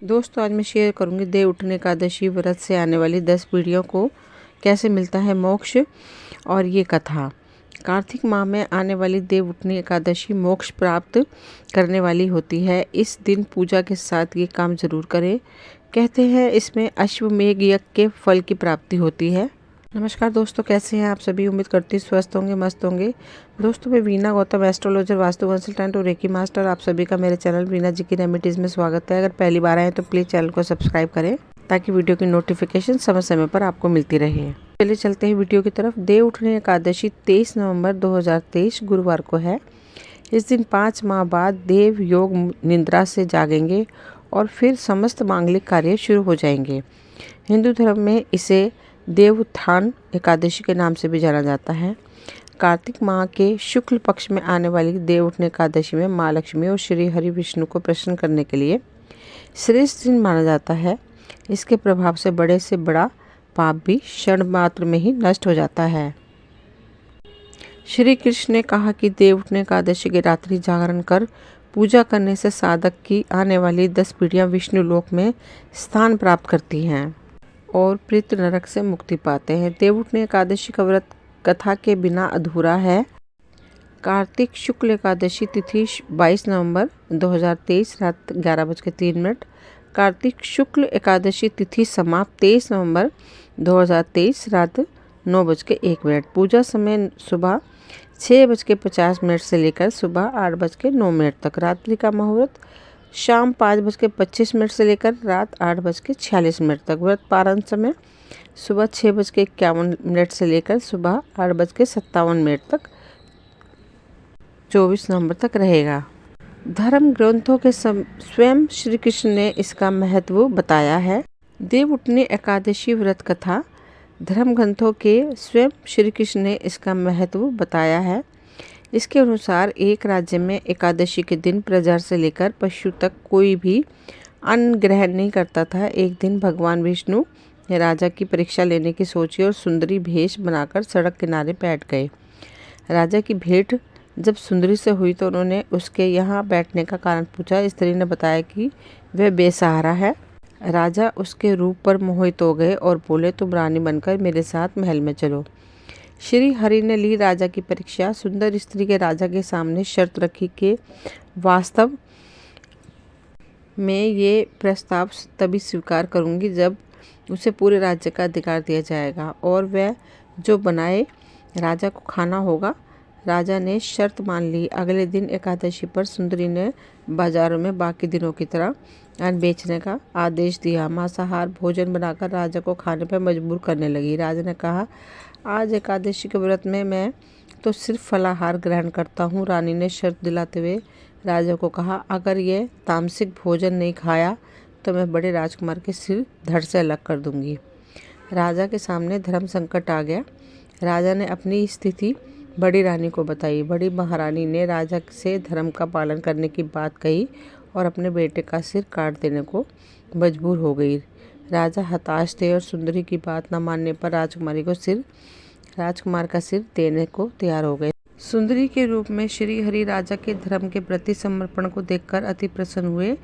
दोस्तों आज मैं शेयर करूंगी देव उठनी एकादशी व्रत से आने वाली 10 पीढ़ियों को कैसे मिलता है मोक्ष। और ये कथा कार्तिक माह में आने वाली देव उठनी एकादशी मोक्ष प्राप्त करने वाली होती है। इस दिन पूजा के साथ ये काम जरूर करें। कहते हैं इसमें अश्वमेघ यज्ञ के फल की प्राप्ति होती है। नमस्कार दोस्तों, कैसे हैं आप सभी। उम्मीद करती हूँ स्वस्थ होंगे, मस्त होंगे। दोस्तों मैं वीना गौतम, एस्ट्रोलॉजर, वास्तु कंसल्टेंट और रेकी मास्टर, आप सभी का मेरे चैनल वीना जी की रेमेडीज़ में स्वागत है। अगर पहली बार आए तो प्लीज़ चैनल को सब्सक्राइब करें ताकि वीडियो की नोटिफिकेशन समय समय पर आपको मिलती रहे। चलिए चलते हैं वीडियो की तरफ। देव उठनी एकादशी 23 नवंबर 2023 गुरुवार को है। इस दिन 5 माह बाद देव योग निद्रा से जागेंगे और फिर समस्त मांगलिक कार्य शुरू हो जाएंगे। हिंदू धर्म में इसे देवोत्थान एकादशी के नाम से भी जाना जाता है। कार्तिक माह के शुक्ल पक्ष में आने वाली देव उठनी एकादशी में माँ लक्ष्मी और श्री हरि विष्णु को प्रसन्न करने के लिए श्रेष्ठ दिन माना जाता है। इसके प्रभाव से बड़ा पाप भी क्षण मात्र में ही नष्ट हो जाता है। श्री कृष्ण ने कहा कि देव उठनी एकादशी की रात्रि जागरण कर पूजा करने से साधक की आने वाली 10 पीढ़ियां विष्णु लोक में स्थान प्राप्त करती हैं और प्रेत नरक से मुक्ति पाते हैं। देव उठनी एकादशी का व्रत कथा के बिना अधूरा है। कार्तिक शुक्ल एकादशी तिथि 22 नवंबर 2023 रात 11:03। कार्तिक शुक्ल एकादशी तिथि समाप्त 23 नवंबर 2023 रात 9:01। पूजा समय सुबह 6:50 से लेकर सुबह 8:09 तक। रात्रि का मुहूर्त शाम 5:25 से लेकर रात 8:46 तक। व्रत पारण समय सुबह 6:51 से लेकर सुबह 8:57 तक 24 नवंबर तक रहेगा। धर्म ग्रंथों के स्वयं श्री कृष्ण ने इसका महत्व बताया है। देव उठनी एकादशी व्रत कथा धर्म ग्रंथों के स्वयं श्री कृष्ण ने इसका महत्व बताया है। इसके अनुसार एक राज्य में एकादशी के दिन प्रजा से लेकर पशु तक कोई भी अन्न ग्रहण नहीं करता था। एक दिन भगवान विष्णु ने राजा की परीक्षा लेने की सोची और सुंदरी भेष बनाकर सड़क किनारे बैठ गए। राजा की भेंट जब सुंदरी से हुई तो उन्होंने उसके यहाँ बैठने का कारण पूछा। स्त्री ने बताया कि वह बेसहारा है। राजा उसके रूप पर मोहित हो गए और बोले, तुम रानी बनकर मेरे साथ महल में चलो। श्री हरि ने ली राजा की परीक्षा। सुंदर स्त्री के राजा के सामने शर्त रखी कि वास्तव में ये प्रस्ताव तभी स्वीकार करूंगी जब उसे पूरे राज्य का अधिकार दिया जाएगा और वह जो बनाए राजा को खाना होगा। राजा ने शर्त मान ली। अगले दिन एकादशी पर सुंदरी ने बाजारों में बाकी दिनों की तरह अन्न बेचने का आदेश दिया। मांसाहार भोजन बनाकर राजा को खाने पर मजबूर करने लगी। राजा ने कहा, आज एकादशी के व्रत में मैं तो सिर्फ फलाहार ग्रहण करता हूँ। रानी ने शर्त दिलाते हुए राजा को कहा, अगर ये तामसिक भोजन नहीं खाया तो मैं बड़े राजकुमार के सिर धड़ से अलग कर दूंगी। राजा के सामने धर्म संकट आ गया। राजा ने अपनी स्थिति बड़ी रानी को बताई। बड़ी महारानी ने राजा से धर्म का पालन करने की बात कही और अपने बेटे का सिर काट देने को मजबूर हो गई। राजा हताश थे और सुंदरी की बात न मानने पर राजकुमार का सिर देने को तैयार हो गए। सुंदरी के रूप में श्री हरि राजा के धर्म के प्रति समर्पण को देखकर अति प्रसन्न हुए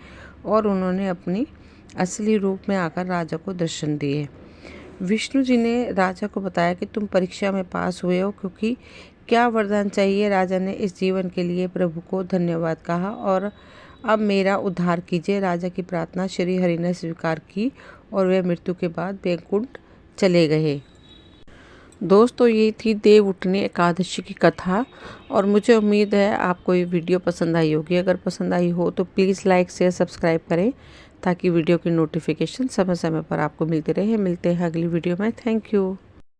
और उन्होंने अपनी असली रूप में आकर राजा को दर्शन दिए। विष्णु जी ने राजा को बताया कि तुम परीक्षा में पास हुए हो, क्योंकि क्या वरदान चाहिए। राजा ने इस जीवन के लिए प्रभु को धन्यवाद कहा और अब मेरा उद्धार कीजिए। राजा की प्रार्थना श्री हरि ने स्वीकार की और वे मृत्यु के बाद वैकुंठ चले गए। दोस्तों ये थी देव उठनी एकादशी की कथा और मुझे उम्मीद है आपको ये वीडियो पसंद आई होगी। अगर पसंद आई हो तो प्लीज़ लाइक शेयर सब्सक्राइब करें ताकि वीडियो की नोटिफिकेशन समय समय पर आपको मिलती रहे। मिलते हैं अगली वीडियो में। Thank you.